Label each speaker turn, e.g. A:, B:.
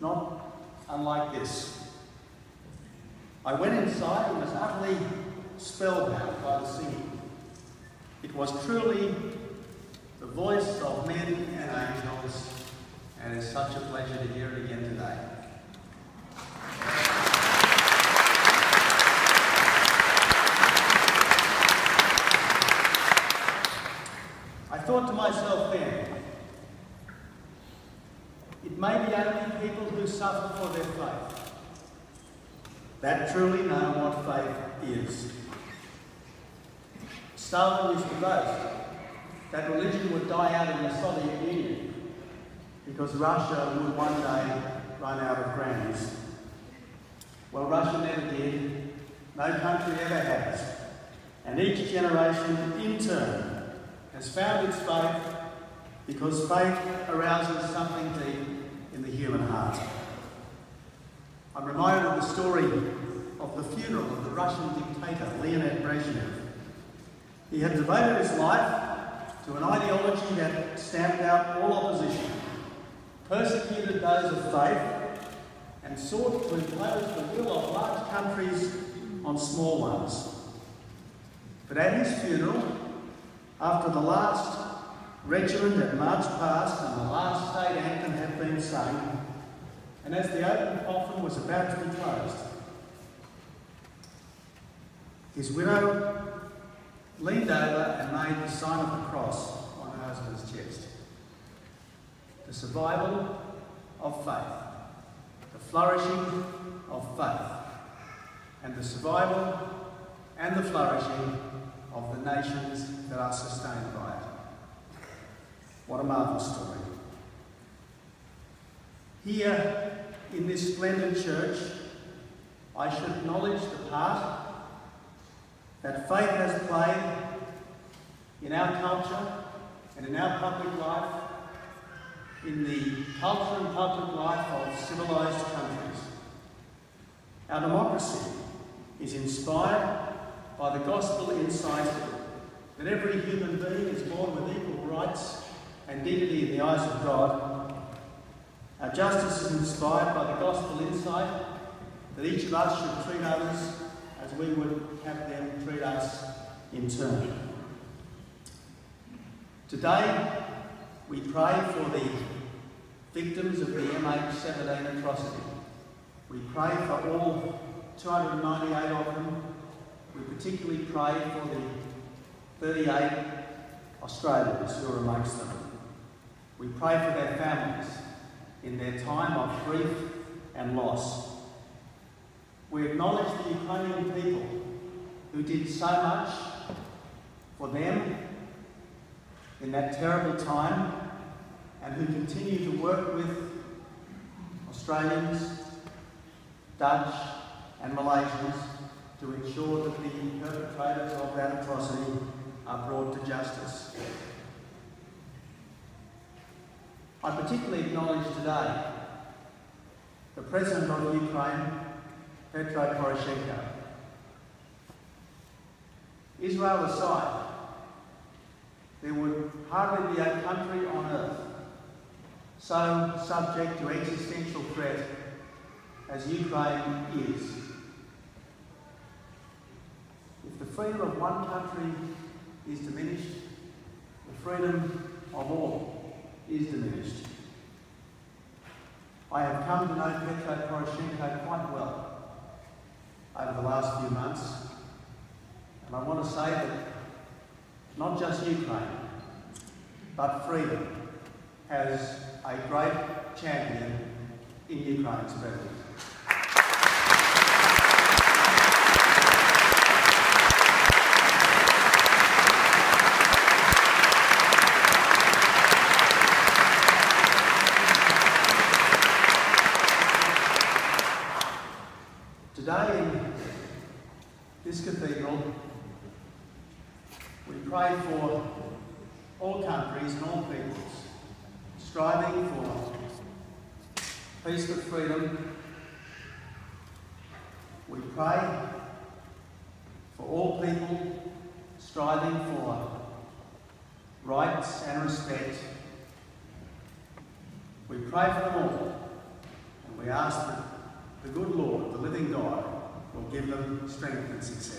A: not unlike this. I went inside and was utterly spellbound by the singing. It was truly the voice of men and angels, and it's such a pleasure to hear it again today. I thought to myself then, it may be only people who suffer for their faith that truly know what faith is. Stalin used to boast that religion would die out in the Soviet Union because Russia would one day run out of grannies. Well, Russia never did. No country ever has. And each generation in turn has found its faith because faith arouses something deep in the human heart. I'm reminded of the story of the funeral of the Russian dictator, Leonid Brezhnev. He had devoted his life to an ideology that stamped out all opposition, persecuted those of faith, and sought to impose the will of large countries on small ones. But at his funeral, after the last regiment had marched past and the last state anthem had been sung, and as the open coffin was about to be closed, his widow leaned over and made the sign of the cross on her husband's chest. The survival of faith, the flourishing of faith, and the survival and the flourishing of the nations that are sustained by it. What a marvellous story. Here in this splendid church, I should acknowledge the part that faith has played in our culture and in our public life, in the culture and public life of civilised countries. Our democracy is inspired by the gospel insight that every human being is born with equal rights and dignity in the eyes of God. Our justice is inspired by the gospel insight that each of us should treat others as we would have them treat us in turn. Today, we pray for the victims of the MH17 atrocity. We pray for all 298 of them. We particularly pray for the 38 Australians who are amongst them. We pray for their families in their time of grief and loss. We acknowledge the Ukrainian people who did so much for them in that terrible time and who continue to work with Australians, Dutch and Malaysians to ensure that the perpetrators of that atrocity are brought to justice. I particularly acknowledge today the President of Ukraine, Petro Poroshenko. Israel aside, there would hardly be a country on earth so subject to existential threat as Ukraine is. If the freedom of one country is diminished, the freedom of all is diminished. I have come to know Petro Poroshenko quite well over the last few months, and I want to say that not just Ukraine, but freedom has a great champion in Ukraine's president. Today in this cathedral, we pray for all countries and all peoples striving for peace with freedom. We pray for all people striving for rights and respect. We pray for them all, and We ask that the good Lord, the living God, will give them strength and success.